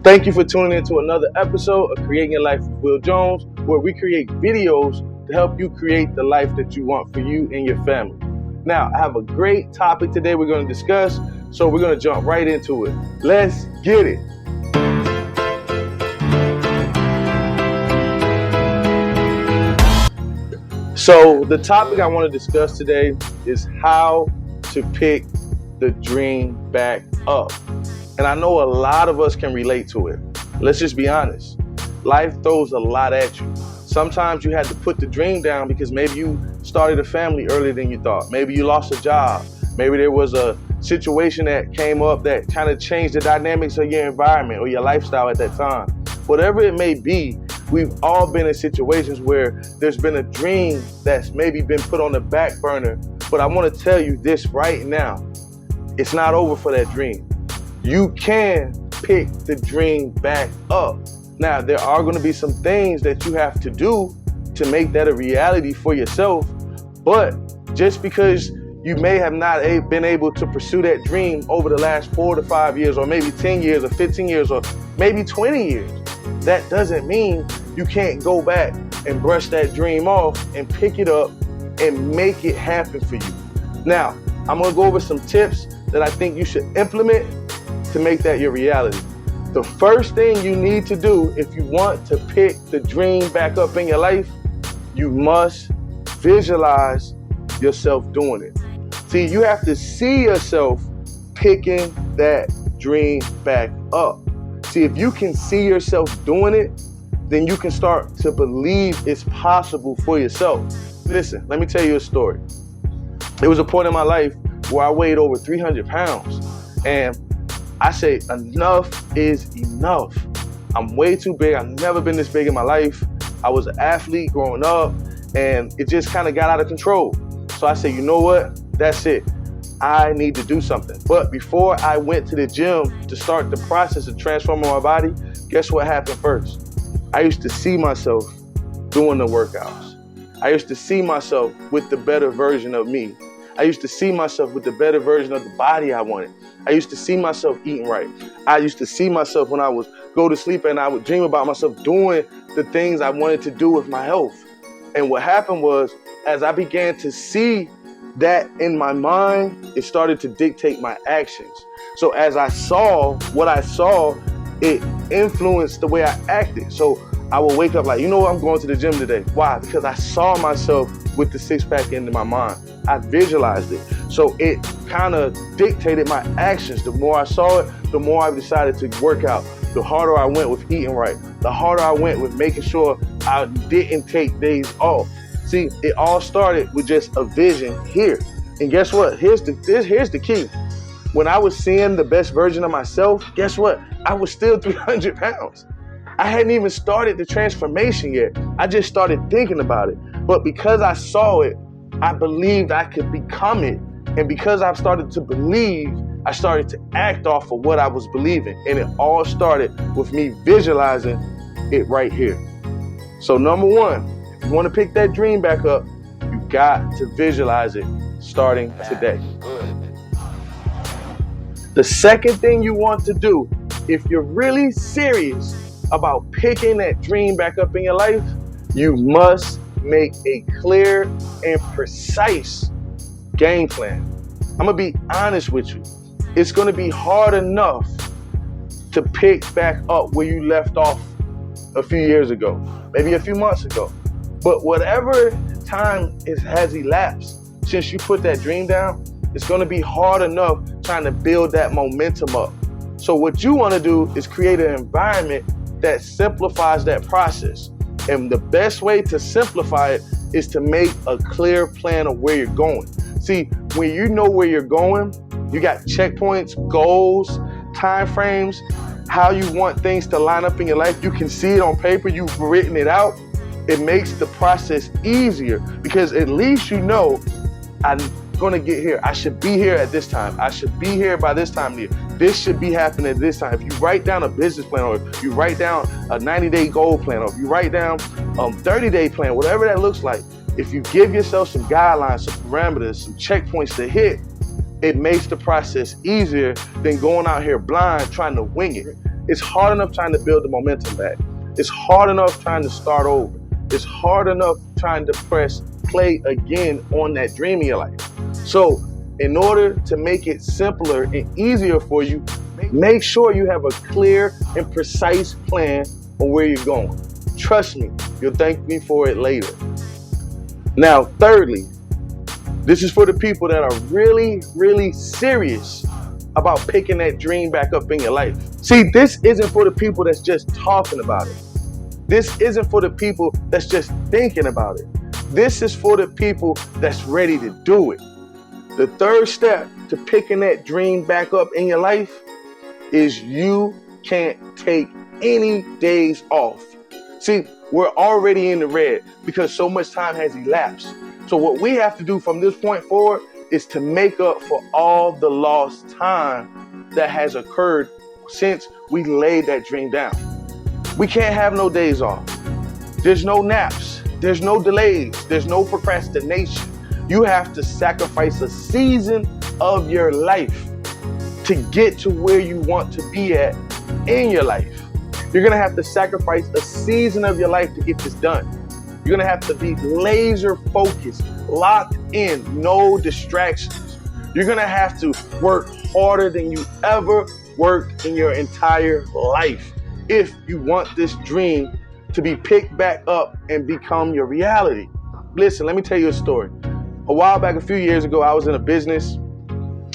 Thank you for tuning in to another episode of Creating Your Life with Will Jones, where we create videos to help you create the life that you want for you and your family. Now, I have a great topic today we're going to discuss, so we're going to jump right into it. Let's get it. So the topic I want to discuss today is how to pick the dream back up. And I know a lot of us can relate to it. Let's just be honest. Life throws a lot at you. Sometimes you had to put the dream down because maybe you started a family earlier than you thought. Maybe you lost a job. Maybe there was a situation that came up that kind of changed the dynamics of your environment or your lifestyle at that time. Whatever it may be, we've all been in situations where there's been a dream that's maybe been put on the back burner. But I want to tell you this right now. It's not over for that dream. You can pick the dream back up. Now, there are going to be some things that you have to do to make that a reality for yourself. But just because you may have not been able to pursue that dream over the last 4 to 5 years, or maybe 10 years, or 15 years, or maybe 20 years, that doesn't mean you can't go back and brush that dream off and pick it up and make it happen for you. Now, I'm going to go over some tips that I think you should implement to make that your reality. The first thing you need to do if you want to pick the dream back up in your life, you must visualize yourself doing it. See, you have to see yourself picking that dream back up. See, if you can see yourself doing it, then you can start to believe it's possible for yourself. Listen, let me tell you a story. There was a point in my life where I weighed over 300 pounds. And I say enough is enough. I'm way too big. I've never been this big in my life. I was an athlete growing up, and it just kind of got out of control. So I said, you know what? That's it. I need to do something. But before I went to the gym to start the process of transforming my body, guess what happened first? I used to see myself doing the workouts. I used to see myself with the better version of me. I used to see myself with the better version of the body I wanted. I used to see myself eating right. I used to see myself when I would go to sleep and I would dream about myself doing the things I wanted to do with my health. And what happened was, as I began to see that in my mind, it started to dictate my actions. So as I saw what I saw, it influenced the way I acted. So I would wake up like, you know what, I'm going to the gym today. Why? Because I saw myself with the six-pack into my mind. I visualized it. So it kind of dictated my actions. The more I saw it, the more I decided to work out. The harder I went with eating right. The harder I went with making sure I didn't take days off. See, it all started with just a vision here. And guess what? Here's the key. When I was seeing the best version of myself, guess what? I was still 300 pounds. I hadn't even started the transformation yet. I just started thinking about it. But because I saw it, I believed I could become it. And because I started to believe, I started to act off of what I was believing. And it all started with me visualizing it right here. So number one, if you want to pick that dream back up, you got to visualize it starting today. The second thing you want to do, if you're really serious about picking that dream back up in your life, you must make a clear and precise game plan. I'm gonna be honest with you. It's gonna be hard enough to pick back up where you left off a few years ago, maybe a few months ago. But whatever time has elapsed since you put that dream down, it's gonna be hard enough trying to build that momentum up. So what you wanna do is create an environment that simplifies that process. And the best way to simplify it is to make a clear plan of where you're going. See, when you know where you're going, you got checkpoints, goals, time frames, how you want things to line up in your life. You can see it on paper, you've written it out. It makes the process easier because at least you know, I'm gonna get here. I should be here at this time. I should be here by this time of year. This should be happening at this time. If you write down a business plan, or if you write down a 90-day goal plan, or if you write down a 30-day plan, whatever that looks like, if you give yourself some guidelines, some parameters, some checkpoints to hit, it makes the process easier than going out here blind trying to wing it. It's hard enough trying to build the momentum back. It's hard enough trying to start over. It's hard enough trying to press play again on that dream in your life. So in order to make it simpler and easier for you, make sure you have a clear and precise plan on where you're going. Trust me, you'll thank me for it later. Now, thirdly, this is for the people that are really, really serious about picking that dream back up in your life. See, this isn't for the people that's just talking about it. This isn't for the people that's just thinking about it. This is for the people that's ready to do it. The third step to picking that dream back up in your life is you can't take any days off. See, we're already in the red because so much time has elapsed. So what we have to do from this point forward is to make up for all the lost time that has occurred since we laid that dream down. We can't have no days off. There's no naps. There's no delays. There's no procrastination. You have to sacrifice a season of your life to get to where you want to be at in your life. You're going to have to sacrifice a season of your life to get this done. You're going to have to be laser focused, locked in, no distractions. You're going to have to work harder than you ever worked in your entire life if you want this dream to be picked back up and become your reality. Listen, let me tell you a story. A while back, a few years ago, I was in a business,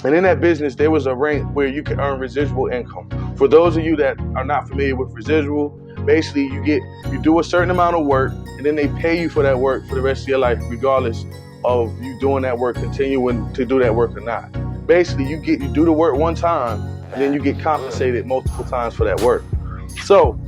and in that business, there was a rank where you could earn residual income. For those of you that are not familiar with residual, basically you do a certain amount of work, and then they pay you for that work for the rest of your life, regardless of you doing that work, continuing to do that work or not. Basically, you do the work one time, and then you get compensated multiple times for that work. So,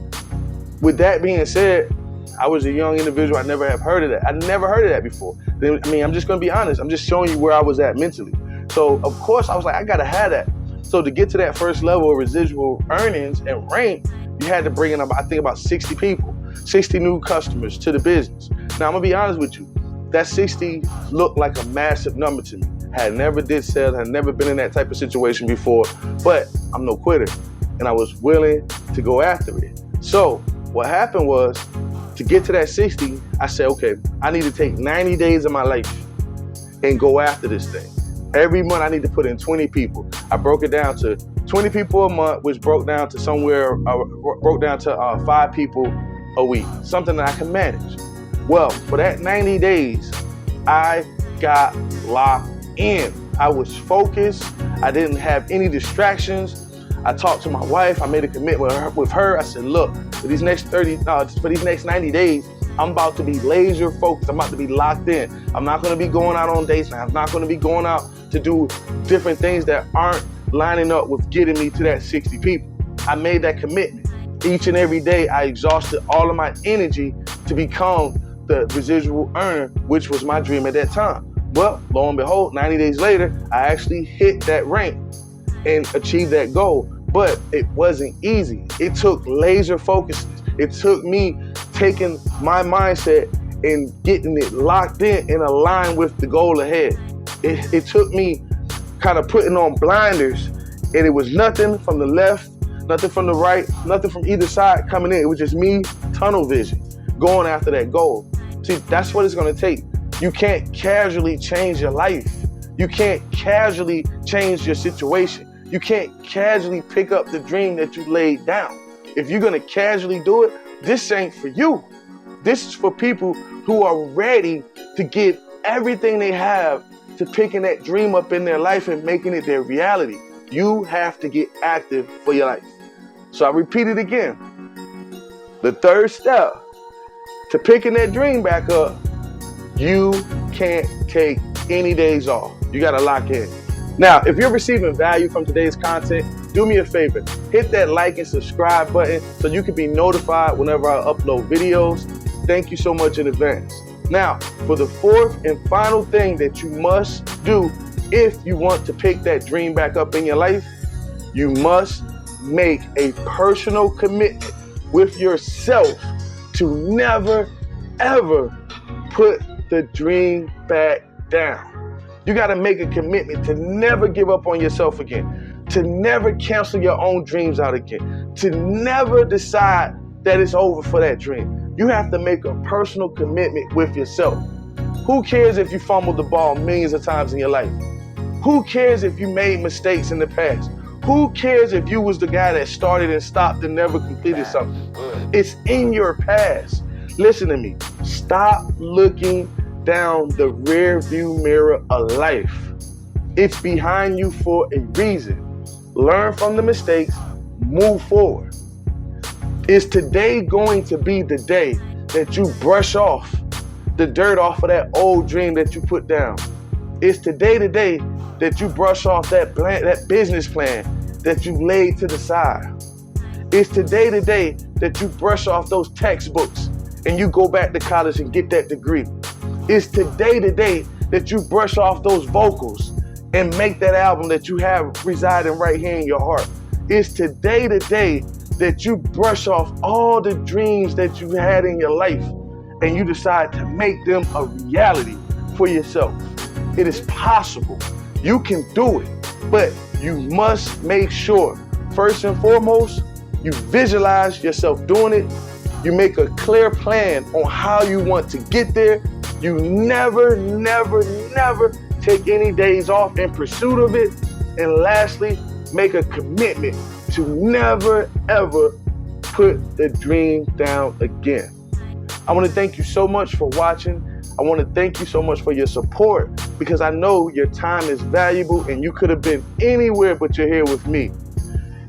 with that being said, I was a young individual. I never have heard of that. I never heard of that before. I mean, I'm just going to be honest. I'm just showing you where I was at mentally. So, of course, I was like, I got to have that. So, to get to that first level of residual earnings and rank, you had to bring in, I think, about 60 people, 60 new customers to the business. Now, I'm going to be honest with you. That 60 looked like a massive number to me. Had never did sales, had never been in that type of situation before, but I'm no quitter. And I was willing to go after it. So, what happened was, to get to that 60, I said, okay, I need to take 90 days of my life and go after this thing. Every month I need to put in 20 people. I broke it down to 20 people a month, which broke down to 5 people a week, something that I can manage. Well, for that 90 days, I got locked in. I was focused. I didn't have any distractions. I talked to my wife. I made a commitment with her. I said, look, for these next 90 days, I'm about to be laser focused. I'm about to be locked in. I'm not going to be going out on dates now. I'm not going to be going out to do different things that aren't lining up with getting me to that 60 people. I made that commitment. Each and every day, I exhausted all of my energy to become the residual earner, which was my dream at that time. Well, lo and behold, 90 days later, I actually hit that rank and achieved that goal. But it wasn't easy. It took laser focus. It took me taking my mindset and getting it locked in and aligned with the goal ahead. It took me kind of putting on blinders, and it was nothing from the left, nothing from the right, nothing from either side coming in. It was just me, tunnel vision, going after that goal. See, that's what it's going to take. You can't casually change your life. You can't casually change your situation. You can't casually pick up the dream that you laid down. If you're going to casually do it, this ain't for you. This is for people who are ready to give everything they have to picking that dream up in their life and making it their reality. You have to get active for your life. So I repeat it again. The third step to picking that dream back up, you can't take any days off. You got to lock in. Now, if you're receiving value from today's content, do me a favor. Hit that like and subscribe button so you can be notified whenever I upload videos. Thank you so much in advance. Now, for the fourth and final thing that you must do if you want to pick that dream back up in your life, you must make a personal commitment with yourself to never, ever put the dream back down. You got to make a commitment to never give up on yourself again, to never cancel your own dreams out again, to never decide that it's over for that dream. You have to make a personal commitment with yourself. Who cares if you fumbled the ball millions of times in your life? Who cares if you made mistakes in the past? Who cares if you was the guy that started and stopped and never completed something? It's in your past. Listen to me. Stop looking down the rear view mirror of life. It's behind you for a reason. Learn from the mistakes, move forward. Is today going to be the day that you brush off the dirt off of that old dream that you put down? Is today the day that you brush off that business plan that you laid to the side? Is today the day that you brush off those textbooks and you go back to college and get that degree? Is today the day that you brush off those vocals and make that album that you have residing right here in your heart? Is today the day that you brush off all the dreams that you had in your life and you decide to make them a reality for yourself? It is possible. You can do it, but you must make sure, first and foremost, you visualize yourself doing it. You make a clear plan on how you want to get there. You never take any days off in pursuit of it. And lastly, make a commitment to never, ever put the dream down again. I want to thank you so much for watching. I want to thank you so much for your support, because I know your time is valuable and you could have been anywhere but you're here with me.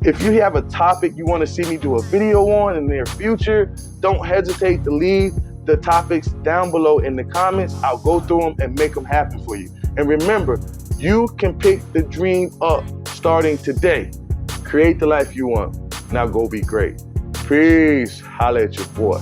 If you have a topic you want to see me do a video on in the near future, don't hesitate to leave the topics down below in the comments. I'll go through them and make them happen for you. And remember, you can pick the dream up starting today. Create the life you want. Now go be great. Peace. Holla at your boy.